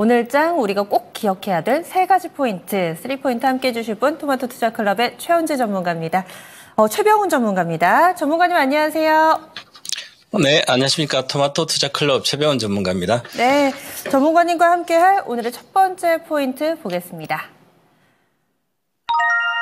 오늘장 우리가 꼭 기억해야 될 세 가지 포인트, 3포인트 함께 해주실 분 토마토 투자클럽의 최원재 전문가입니다. 최병훈 전문가입니다. 전문가님 안녕하세요. 네, 안녕하십니까. 토마토 투자클럽 최병훈 전문가입니다. 네, 전문가님과 함께할 오늘의 첫 번째 포인트 보겠습니다.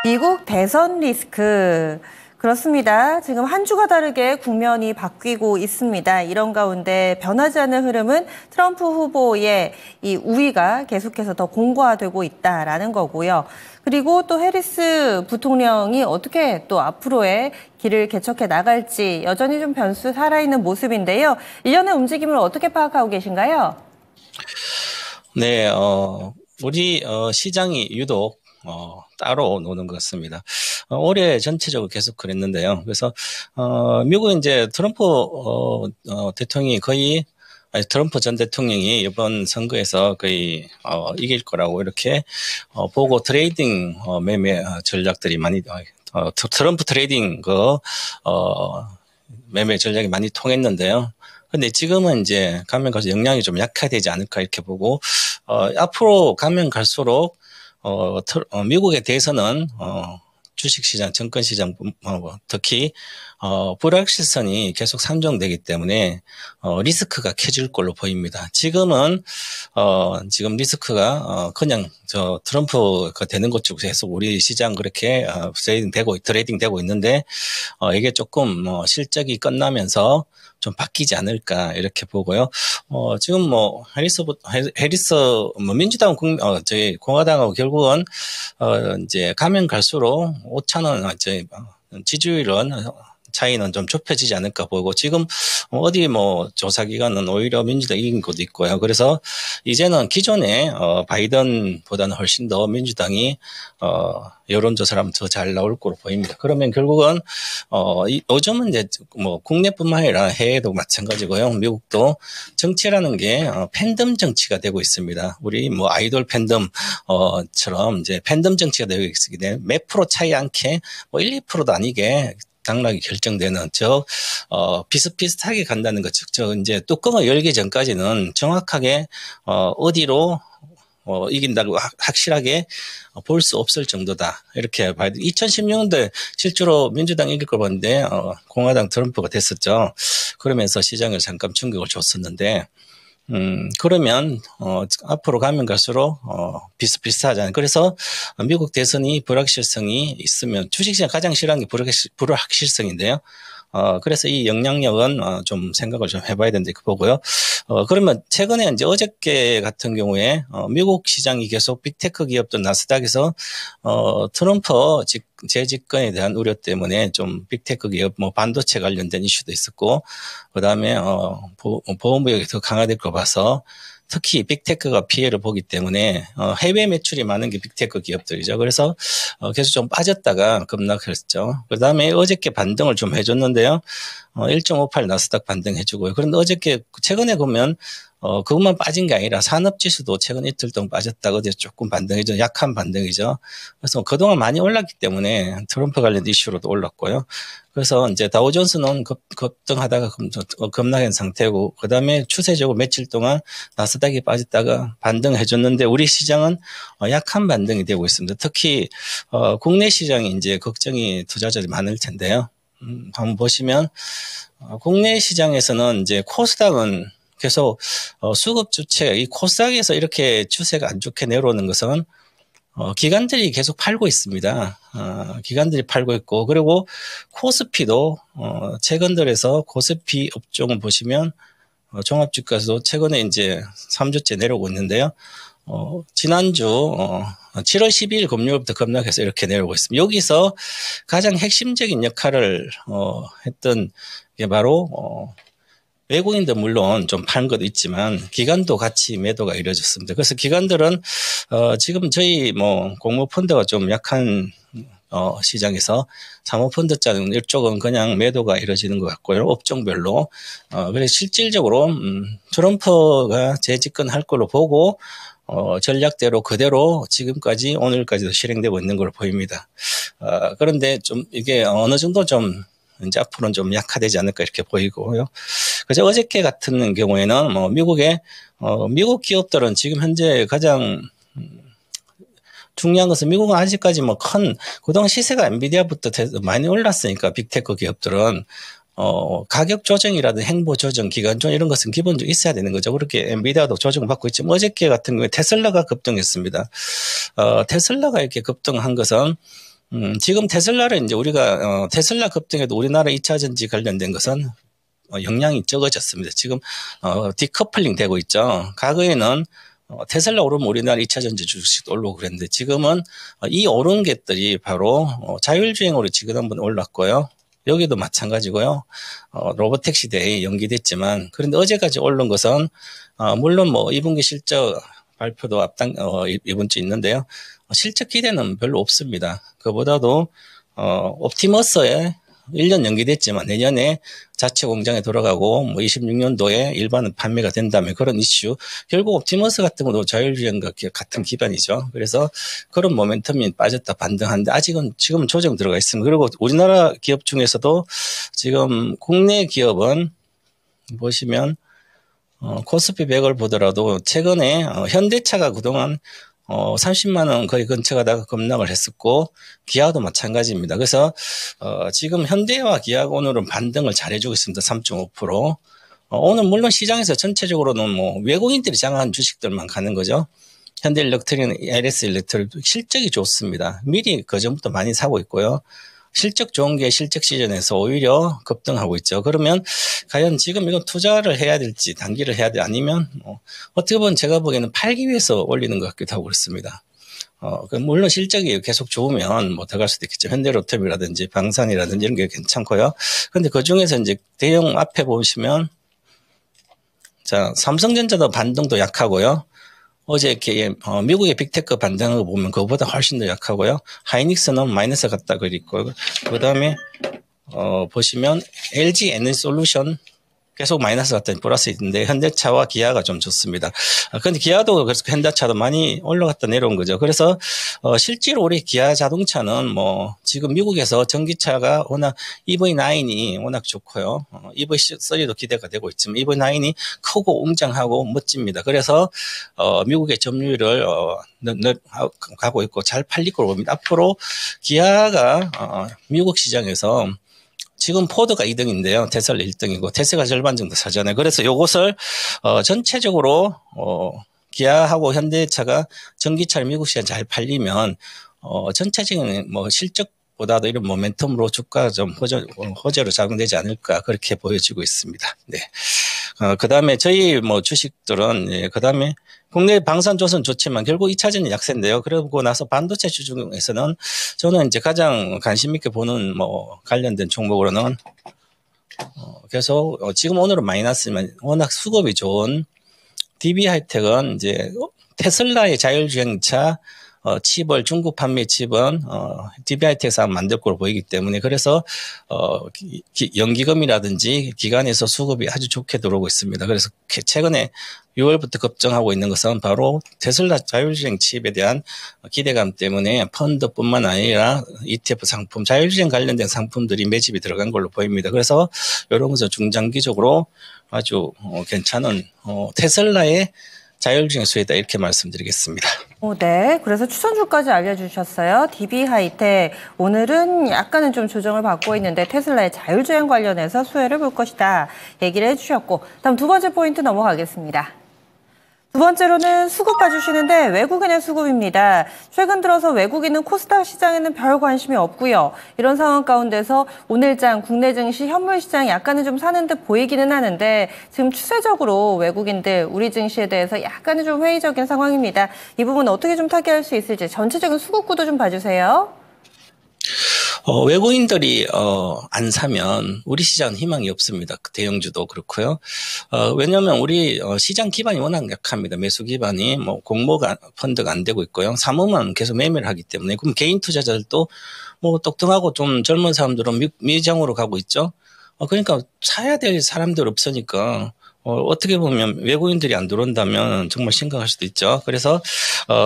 미국 대선 리스크. 그렇습니다. 지금 한 주가 다르게 국면이 바뀌고 있습니다. 이런 가운데 변하지 않는 흐름은 트럼프 후보의 이 우위가 계속해서 더 공고화되고 있다라는 거고요. 그리고 또 해리스 부통령이 어떻게 또 앞으로의 길을 개척해 나갈지 여전히 좀 변수 살아있는 모습인데요. 일련의 움직임을 어떻게 파악하고 계신가요? 네, 우리 시장이 유독 따로 노는 것 같습니다. 올해 전체적으로 계속 그랬는데요. 그래서 미국 이제 트럼프 대통령이 거의 트럼프 전 대통령이 이번 선거에서 거의 이길 거라고 이렇게 보고 트레이딩 매매 전략들이 많이 트럼프 트레이딩 매매 전략이 많이 통했는데요. 근데 지금은 이제 가면 갈수록 영향이 좀 약화되지 않을까 이렇게 보고 앞으로 가면 갈수록 미국에 대해서는 주식시장, 증권시장 특히 불확실성이 계속 산정되기 때문에 리스크가 커질 걸로 보입니다. 지금 리스크가 그냥 트럼프가 되는 것 쪽에서 우리 시장 그렇게 트레이딩 되고 있는데 이게 조금 실적이 끝나면서 좀 바뀌지 않을까 이렇게 보고요. 지금 해리스 민주당 저희 공화당하고 결국은 이제 가면 갈수록 5,000원 지지율은 차이는 좀 좁혀지지 않을까 보고 지금 어디 조사기관은 오히려 민주당이 이긴 것도 있고요. 그래서 이제는 기존에 바이든보다는 훨씬 더 민주당이 여론조사를 하면 더 잘 나올 거로 보입니다. 그러면 결국은 요즘은 이제 국내뿐만 아니라 해외도 마찬가지고요. 미국도 정치라는 게 팬덤 정치가 되고 있습니다. 우리 아이돌 팬덤처럼 이제 팬덤 정치가 되고 있기 때문에 몇 프로 차이 않게 1, 2%도 아니게 당락이 결정되는 비슷비슷하게 간다는 것. 즉 이제 뚜껑을 열기 전까지는 정확하게 어디로 이긴다고 확실하게 볼 수 없을 정도다. 이렇게 봐야 돼. 2016년도에 실제로 민주당 이길 걸 봤는데 공화당 트럼프가 됐었죠. 그러면서 시장을 잠깐 충격을 줬었는데 그러면 앞으로 가면 갈수록 비슷비슷하잖아요. 그래서 미국 대선이 불확실성이 있으면 주식시장 가장 싫어하는 게 불확실성인데요. 그래서 이 영향력은 좀 생각을 좀 해봐야 된다 이렇게 보고요. 그러면 최근에 이제 어저께 같은 경우에 미국 시장이 계속 빅테크 기업들 나스닥에서 트럼프 재집권에 대한 우려 때문에 좀 빅테크 기업 반도체 관련된 이슈도 있었고 그다음에 보험무역이 더 강화될 거 봐서 특히 빅테크가 피해를 보기 때문에 해외 매출이 많은 게 빅테크 기업들이죠. 그래서 계속 좀 빠졌다가 급락했죠. 그다음에 어저께 반등을 좀 해줬는데요. 1.58 나스닥 반등해주고요. 그런데 어저께 최근에 보면 그것만 빠진 게 아니라 산업지수도 최근 이틀 동안 빠졌다가 어제 조금 반등이죠. 약한 반등이죠. 그래서 그동안 많이 올랐기 때문에 트럼프 관련 이슈로도 올랐고요. 그래서 이제 다우존스는 급등하다가 급락한 상태고 그다음에 추세적으로 며칠 동안 나스닥이 빠졌다가 반등해줬는데 우리 시장은 약한 반등이 되고 있습니다. 특히 국내 시장이 이제 걱정이 투자자들이 많을 텐데요. 한번 보시면 국내 시장에서는 이제 코스닥은 계속 수급 주체 이 코스닥에서 이렇게 추세가 안 좋게 내려오는 것은 기관들이 계속 팔고 있습니다. 기관들이 팔고 있고 그리고 코스피도 최근 들어서 코스피 업종을 보시면 종합주가도 최근에 이제 3주째 내려오고 있는데요. 지난주 7월 12일 금요일부터 급락해서 이렇게 내려오고 있습니다. 여기서 가장 핵심적인 역할을 했던 게 바로 외국인도 물론 좀 판 것도 있지만 기관도 같이 매도가 이루어졌습니다. 그래서 기관들은 지금 저희 공모펀드가 좀 약한 시장에서 사모펀드자는 이쪽은 그냥 매도가 이루어지는 것 같고요. 업종별로. 그래서 실질적으로 트럼프가 재집권할 걸로 보고 전략대로 그대로 지금까지 오늘까지도 실행되고 있는 걸로 보입니다. 그런데 좀 이게 어느 정도 좀 이제 앞으로는 좀 약화되지 않을까 이렇게 보이고요. 그래서 어저께 같은 경우에는 뭐 미국 기업들은 지금 현재 가장 중요한 것은 미국은 아직까지 뭐 그동안 시세가 엔비디아부터 많이 올랐으니까 빅테크 기업들은 가격 조정이라든 행보 조정, 기간 조정 이런 것은 기본적으로 있어야 되는 거죠. 그렇게 엔비디아도 조정을 받고 있지만 어저께 같은 경우에 테슬라가 급등했습니다. 테슬라가 이렇게 급등한 것은 지금 테슬라를 이제 우리가 테슬라 급등에도 우리나라 2차 전지 관련된 것은 영향이 적어졌습니다. 지금 디커플링 되고 있죠. 과거에는 테슬라 오르면 우리나라 2차 전지 주식도 올라오고 그랬는데 지금은 이 오른 것들이 바로 자율주행으로 지금 한번 올랐고요. 여기도 마찬가지고요. 로보택시 대회에 연기됐지만 그런데 어제까지 오른 것은 물론 뭐 2분기 실적 발표도 이번 주 있는데요. 실적 기대는 별로 없습니다. 그보다도 옵티머스에 1년 연기됐지만 내년에 자체 공장에 돌아가고 뭐 26년도에 일반 판매가 된다면 그런 이슈. 결국 옵티머스 같은 것도 자율주행과 같은 기반이죠. 그래서 그런 모멘텀이 빠졌다 반등하는데 아직은 지금은 조정 들어가 있습니다. 그리고 우리나라 기업 중에서도 지금 국내 기업은 보시면 코스피 100을 보더라도 최근에 현대차가 그동안 30만 원 거의 근처 가다가 급락을 했었고 기아도 마찬가지입니다. 그래서 지금 현대와 기아가 오늘은 반등을 잘해주고 있습니다. 3.5%. 오늘 물론 시장에서 전체적으로는 뭐 외국인들이 장악한 주식들만 가는 거죠. 현대일렉트릭, LS일렉트릭 실적이 좋습니다. 미리 그전부터 많이 사고 있고요. 실적 좋은 게 실적 시즌에서 오히려 급등하고 있죠. 그러면 과연 지금 이건 투자를 해야 될지 단기를 해야 돼 아니면 어떻게 보면 제가 보기에는 팔기 위해서 올리는 것 같기도 하고 그렇습니다. 물론 실적이 계속 좋으면 뭐 더 갈 수도 있겠죠. 현대로템이라든지 방산이라든지 이런 게 괜찮고요. 근데 그 중에서 이제 대형 앞에 보시면 자, 삼성전자도 반등도 약하고요. 어제 이렇게 미국의 빅테크 반등한 거 보면 그거보다 훨씬 더 약하고요. 하이닉스는 마이너스 같다 그랬고 그다음에 보시면 LG 에너지솔루션 계속 마이너스 같다니 플러스 있는데 현대차와 기아가 좀 좋습니다. 그런데 기아도 그래서 현대차도 많이 올라갔다 내려온 거죠. 그래서 실제로 우리 기아 자동차는 뭐 지금 미국에서 전기차가 워낙 EV9이 워낙 좋고요. EV3도 기대가 되고 있지만 EV9이 크고 웅장하고 멋집니다. 그래서 미국의 점유율을 가고 있고 잘 팔릴 거로 봅니다. 앞으로 기아가 미국 시장에서 지금 포드가 2등인데요. 테슬라 1등이고 테슬라가 절반 정도 사잖아요. 그래서 이것을 전체적으로 기아하고 현대차가 전기차를 미국 시장에 잘 팔리면 전체적인 뭐 실적보다도 이런 모멘텀으로 주가가 좀 호재로 작용되지 않을까 그렇게 보여지고 있습니다. 네. 그다음에 저희 뭐 주식들은 그다음에 국내 방산조선 좋지만 결국 2차전이 약세인데요. 그러고 나서 반도체 중에서는 저는 이제 가장 관심 있게 보는 뭐 관련된 종목으로는 계속 지금 오늘은 마이너스지만 워낙 수급이 좋은 DB 하이텍은 이제 테슬라의 자율주행차 칩을 중국 판매 칩은 DB 하이텍에서 만들 걸로 보이기 때문에 그래서 연기금이라든지 기관에서 수급이 아주 좋게 들어오고 있습니다. 그래서 최근에 6월부터 급증하고 있는 것은 바로 테슬라 자율주행 칩에 대한 기대감 때문에 펀드뿐만 아니라 ETF 상품, 자율주행 관련된 상품들이 매집이 들어간 걸로 보입니다. 그래서 이런 것은 중장기적으로 아주 괜찮은 테슬라의 자율주행 수혜다 이렇게 말씀드리겠습니다. 네. 그래서 추천주까지 알려주셨어요. DB 하이텍. 오늘은 약간은 좀 조정을 받고 있는데 테슬라의 자율주행 관련해서 수혜를 볼 것이다. 얘기를 해주셨고 다음 두 번째 포인트 넘어가겠습니다. 두 번째로는 수급 봐주시는데 외국인의 수급입니다. 최근 들어서 외국인은 코스닥 시장에는 별 관심이 없고요. 이런 상황 가운데서 오늘장 국내 증시 현물 시장 약간은 좀 사는 듯 보이기는 하는데 지금 추세적으로 외국인들 우리 증시에 대해서 약간은 좀 회의적인 상황입니다. 이 부분 어떻게 좀 타개할 수 있을지 전체적인 수급 구도 좀 봐주세요. 외국인들이 안 사면 우리 시장은 희망이 없습니다. 대형주도 그렇고요. 왜냐하면 우리 시장 기반이 워낙 약합니다. 매수 기반이 뭐 공모가 펀드가 안 되고 있고요. 사모만 계속 매매를 하기 때문에 그럼 개인 투자자들도 뭐 똑똑하고 좀 젊은 사람들은 미장으로 가고 있죠. 그러니까 사야 될 사람들 없으니까 어떻게 보면 외국인들이 안 들어온다면 정말 심각할 수도 있죠. 그래서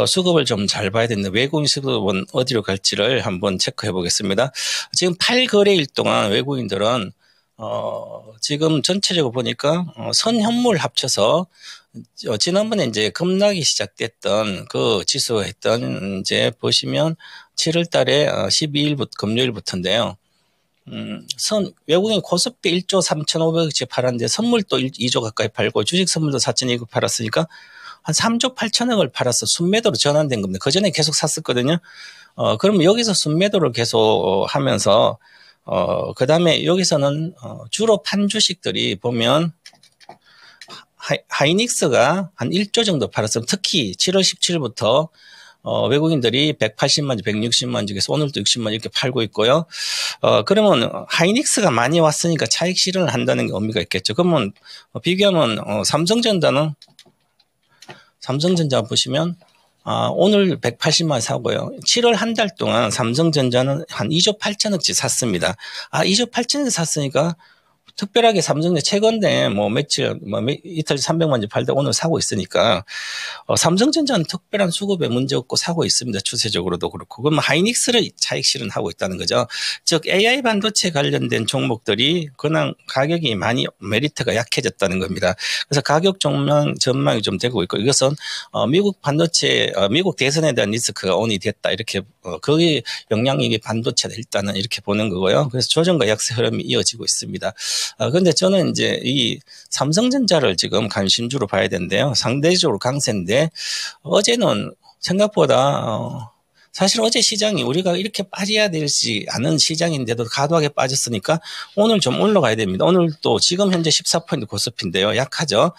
수급을 좀 잘 봐야 되는데 외국인 수급은 어디로 갈지를 한번 체크해 보겠습니다. 지금 8거래일 동안 외국인들은 지금 전체적으로 보니까 선현물 합쳐서 지난번에 이제 급락이 시작됐던 그 지수가 했던 이제 보시면 7월 달에 12일부터 금요일부터인데요. 외국인 코스피 1조 3,500억씩 팔았는데 선물도 2조 가까이 팔고 주식 선물도 4,200억 팔았으니까 한 3조 8천억을 팔아서 순매도로 전환된 겁니다. 그 전에 계속 샀었거든요. 그러면 여기서 순매도를 계속 하면서 그 다음에 여기서는 주로 판 주식들이 보면 하이닉스가 한 1조 정도 팔았어요. 특히 7월 17일부터 외국인들이 180만 주, 160만 주에서 오늘도 60만 주 이렇게 팔고 있고요. 그러면 하이닉스가 많이 왔으니까 차익 실현을 한다는 게 의미가 있겠죠. 그러면 비교하면 삼성전자 보시면 오늘 180만 사고요. 7월 한 달 동안 삼성전자는 한 2조 8천억치 샀습니다. 2조 8천억 샀으니까 특별하게 삼성전자 최근에 이틀 300만 주 팔다 오늘 사고 있으니까 삼성전자는 특별한 수급에 문제 없고 사고 있습니다. 추세적으로도 그렇고. 그럼 하이닉스를 차익 실현하고 있다는 거죠. 즉 AI 반도체 관련된 종목들이 그냥 가격이 많이 메리트가 약해졌다는 겁니다. 그래서 가격 전망이 좀 되고 있고 이것은 미국 대선에 대한 리스크가 온이 됐다 이렇게 거기에 영향력이 반도체다 일단은 이렇게 보는 거고요. 그래서 조정과 약세 흐름이 이어지고 있습니다. 그런데 저는 이제 이 삼성전자를 지금 관심주로 봐야 되는데요. 상대적으로 강세인데 어제는 생각보다 사실 어제 시장이 우리가 이렇게 빠져야 되지 않은 시장인데도 과도하게 빠졌으니까 오늘 좀 올라가야 됩니다. 오늘 또 지금 현재 14% 코스피인데요. 약하죠.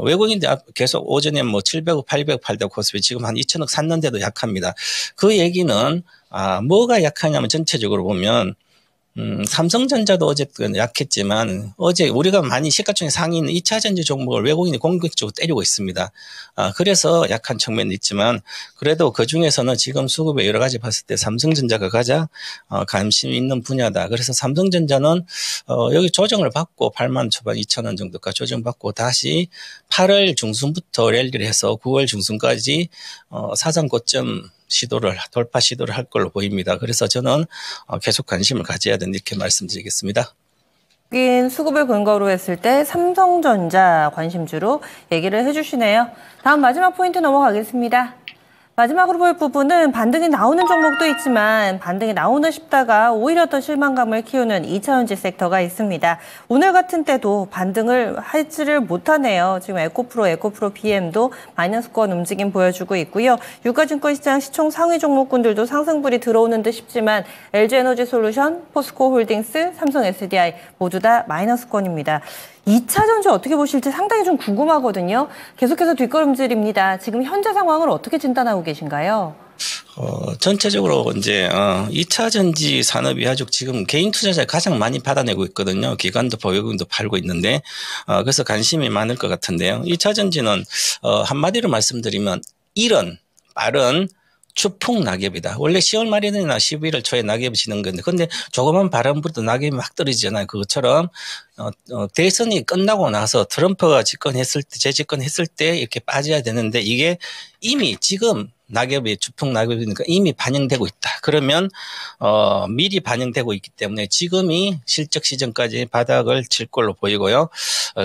외국인들 계속 오전에 700억, 800억 팔다가 코스피 지금 한 2천억 샀는데도 약합니다. 그 얘기는 뭐가 약하냐면 전체적으로 보면 삼성전자도 어제 약했지만 어제 우리가 많이 시가총액 상위 있는 2차 전지 종목을 외국인이 공격적으로 때리고 있습니다. 그래서 약한 측면이 있지만 그래도 그중에서는 지금 수급에 여러 가지 봤을 때 삼성전자가 가장 관심 있는 분야다. 그래서 삼성전자는 여기 조정을 받고 8만 초반 2천 원 정도까지 조정받고 다시 8월 중순부터 랠리를 해서 9월 중순까지 사상 고점 돌파 시도를 할 걸로 보입니다. 그래서 저는 계속 관심을 가져야 된다 이렇게 말씀드리겠습니다. 수급을 근거로 했을 때 삼성전자 관심주로 얘기를 해주시네요. 다음 마지막 포인트 넘어가겠습니다. 마지막으로 볼 부분은 반등이 나오는 종목도 있지만 반등이 나오나 싶다가 오히려 더 실망감을 키우는 2차전지 섹터가 있습니다. 오늘 같은 때도 반등을 하지를 못하네요. 지금 에코프로 BM도 마이너스권 움직임 보여주고 있고요. 유가증권 시장 시총 상위 종목군들도 상승불이 들어오는 듯 싶지만 LG에너지솔루션, 포스코홀딩스, 삼성 SDI 모두 다 마이너스권입니다. 2차전지 어떻게 보실지 상당히 좀 궁금하거든요. 계속해서 뒷걸음질입니다. 지금 현재 상황을 어떻게 진단하고 계신가요? 전체적으로 이제 2차 전지 산업이 아주 지금 개인 투자자 가장 많이 받아내고 있거든요. 기관도 외국인도 팔고 있는데 그래서 관심이 많을 것 같은데요. 2차 전지는 한마디로 말씀드리면 이런 빠른 추풍 낙엽이다. 원래 10월 말이나 11월 초에 낙엽이 지는 건데, 근데 조그만 바람 불어도 낙엽이 막 떨어지잖아요. 그것처럼 대선이 끝나고 나서 트럼프가 재집권했을 때 이렇게 빠져야 되는데 이게 이미 지금 추풍 낙엽이니까 이미 반영되고 있다. 그러면 미리 반영되고 있기 때문에 지금이 실적 시즌까지 바닥을 칠 걸로 보이고요.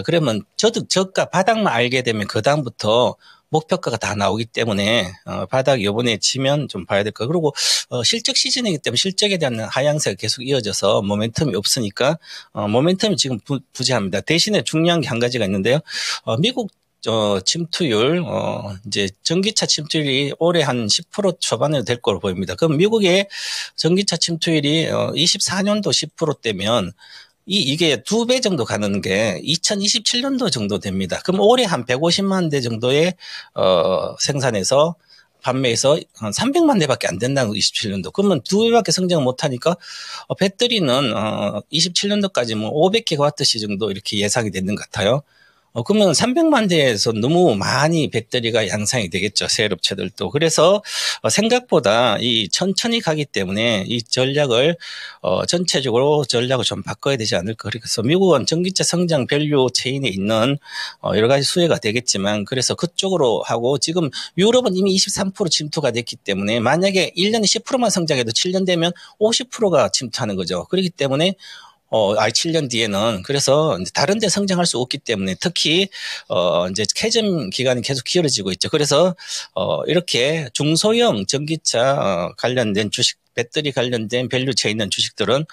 그러면 저가 바닥만 알게 되면 그 다음부터 목표가가 다 나오기 때문에 바닥 이번에 치면 좀 봐야 될 거. 그리고 실적 시즌이기 때문에 실적에 대한 하향세가 계속 이어져서 모멘텀이 없으니까 모멘텀이 지금 부재합니다. 대신에 중요한 게 한 가지가 있는데요. 미국 침투율 이제 전기차 침투율이 올해 한 10% 초반에 될 걸로 보입니다. 그럼 미국의 전기차 침투율이 24년도 10%대면 이게 2배 정도 가는 게 2027년도 정도 됩니다. 그럼 올해 한 150만 대 정도의 생산해서 판매해서 한 300만 대밖에 안 된다는 거 27년도. 그러면 2배밖에 성장을 못하니까 배터리는 27년도까지 500기가와트시 정도 이렇게 예상이 되는 것 같아요. 그러면 300만 대에서 너무 많이 배터리가 양산이 되겠죠. 새 업체들도. 그래서 생각보다 이 천천히 가기 때문에 이 전략을 전체적으로 전략을 좀 바꿔야 되지 않을까. 그래서 미국은 전기차 성장 밸류 체인에 있는 여러 가지 수혜가 되겠지만 그래서 그쪽으로 하고 지금 유럽은 이미 23% 침투가 됐기 때문에 만약에 1년에 10%만 성장해도 7년 되면 50%가 침투하는 거죠. 그렇기 때문에 7년 뒤에는 그래서 다른 데 성장할 수 없기 때문에 특히 이제 캐즘 기간이 계속 길어지고 있죠. 그래서 이렇게 중소형 전기차 관련된 주식 배터리 관련된 밸류체에 있는 주식들은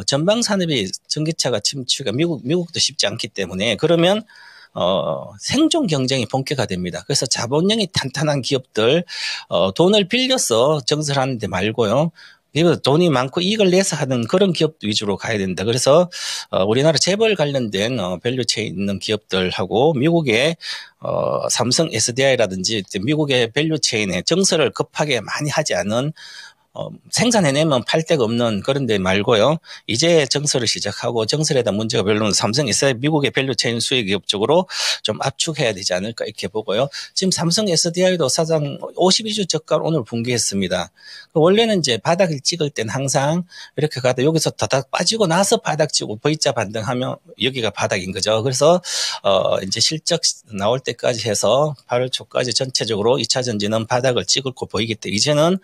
전방 산업이 전기차가 침투가 미국도 쉽지 않기 때문에 그러면 생존 경쟁이 본격화 됩니다. 그래서 자본력이 탄탄한 기업들 돈을 빌려서 증설하는 데 말고요. 돈이 많고 이익을 내서 하는 그런 기업 위주로 가야 된다. 그래서 우리나라 재벌 관련된 밸류체에 있는 기업들하고 미국의 삼성 SDI라든지 미국의 밸류체인에 증설을 급하게 많이 하지 않은 생산해내면 팔 데가 없는 그런 데 말고요. 이제 증설을 시작하고 증설에 대한 문제가 별로는 삼성 SDI 미국의 밸류체인 수혜 기업 쪽으로 좀 압축해야 되지 않을까 이렇게 보고요. 지금 삼성 SDI도 사상 52주 저가를 오늘 붕괴했습니다. 원래는 이제 바닥을 찍을 땐 항상 이렇게 가다 여기서 다닥 빠지고 나서 바닥 찍고 V자 반등하면 여기가 바닥인 거죠. 그래서 이제 실적 나올 때까지 해서 8월 초까지 전체적으로 2차 전지는 바닥을 찍을 거 보이기 때문에 이제는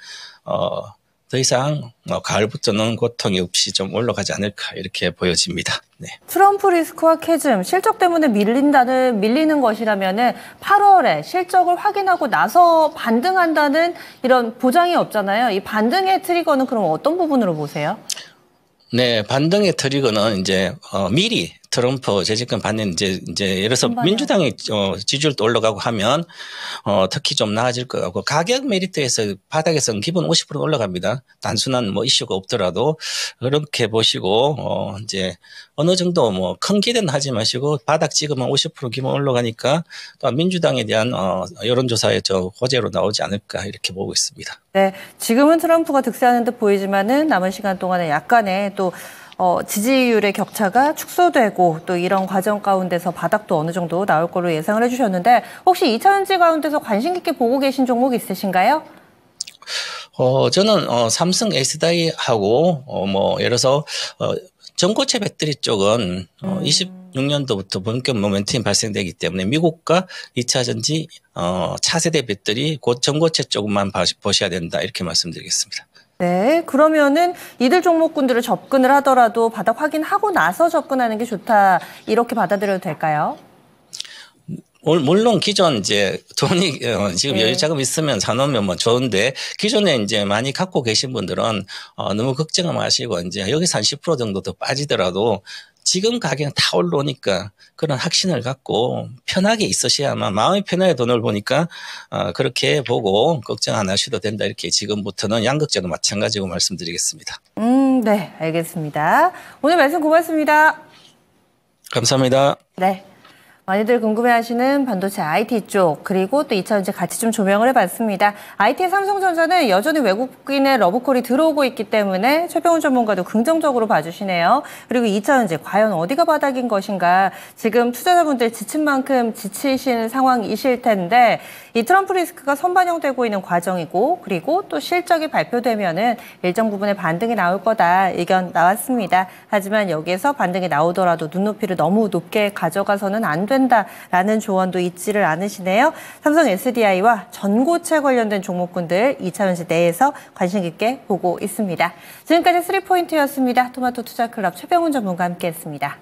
더 이상 가을부터는 고통이 없이 좀 올라가지 않을까 이렇게 보여집니다. 네. 트럼프 리스크와 캐즘, 실적 때문에 밀리는 것이라면은 8월에 실적을 확인하고 나서 반등한다는 이런 보장이 없잖아요. 이 반등의 트리거는 그럼 어떤 부분으로 보세요? 네, 반등의 트리거는 이제 미리 트럼프 재집권 받는 이제 예를 들어서 민주당이 지지율도 올라가고 하면 특히 좀 나아질 것 같고 가격 메리트에서 바닥에서는 기본 50% 올라갑니다. 단순한 뭐 이슈가 없더라도 그렇게 보시고 이제 어느 정도 뭐 큰 기대는 하지 마시고 바닥 찍으면 50% 기본 올라가니까 또 민주당에 대한 여론조사의 호재로 나오지 않을까 이렇게 보고 있습니다. 네, 지금은 트럼프가 득세하는 듯 보이지만은 남은 시간 동안에 약간의 또 지지율의 격차가 축소되고 또 이런 과정 가운데서 바닥도 어느 정도 나올 걸로 예상을 해주셨는데 혹시 2차전지 가운데서 관심 깊게 보고 계신 종목 있으신가요? 저는 삼성 SDI하고 뭐 예를 들어서 전고체 배터리 쪽은 26년도부터 본격 모멘텀이 발생되기 때문에 미국과 2차 전지 차세대 배터리 곧 전고체 쪽만 보셔야 된다 이렇게 말씀드리겠습니다. 네, 그러면은 이들 종목군들을 접근을 하더라도 바닥 확인하고 나서 접근하는 게 좋다 이렇게 받아들여도 될까요? 물론 기존 이제 돈이 지금 여유 자금 있으면 사놓으면 뭐 좋은데 기존에 이제 많이 갖고 계신 분들은 너무 걱정을 마시고 이제 여기서 한 10% 정도 더 빠지더라도 지금 가격은 다 올라오니까 그런 확신을 갖고 편하게 있으셔야만 마음이 편하게 돈을 보니까 그렇게 보고 걱정 안 하셔도 된다 이렇게 지금부터는 양극재도 마찬가지고 말씀드리겠습니다. 네, 알겠습니다. 오늘 말씀 고맙습니다. 감사합니다. 네. 많이들 궁금해하시는 반도체 IT 쪽 그리고 또 2차전지 같이 좀 조명을 해봤습니다. IT의 삼성전자는 여전히 외국인의 러브콜이 들어오고 있기 때문에 최병훈 전문가도 긍정적으로 봐주시네요. 그리고 2차전지 과연 어디가 바닥인 것인가 지금 투자자분들 지친 만큼 지치시는 상황이실 텐데 이 트럼프 리스크가 선반영되고 있는 과정이고 그리고 또 실적이 발표되면은 일정 부분의 반등이 나올 거다 의견 나왔습니다. 하지만 여기에서 반등이 나오더라도 눈높이를 너무 높게 가져가서는 안 된다라는 조언도 잊지를 않으시네요. 삼성 SDI와 전고체 관련된 종목군들 2차전지 내에서 관심 깊게 보고 있습니다. 지금까지 3포인트였습니다. 토마토 투자클럽 최병훈 전문가와 함께했습니다.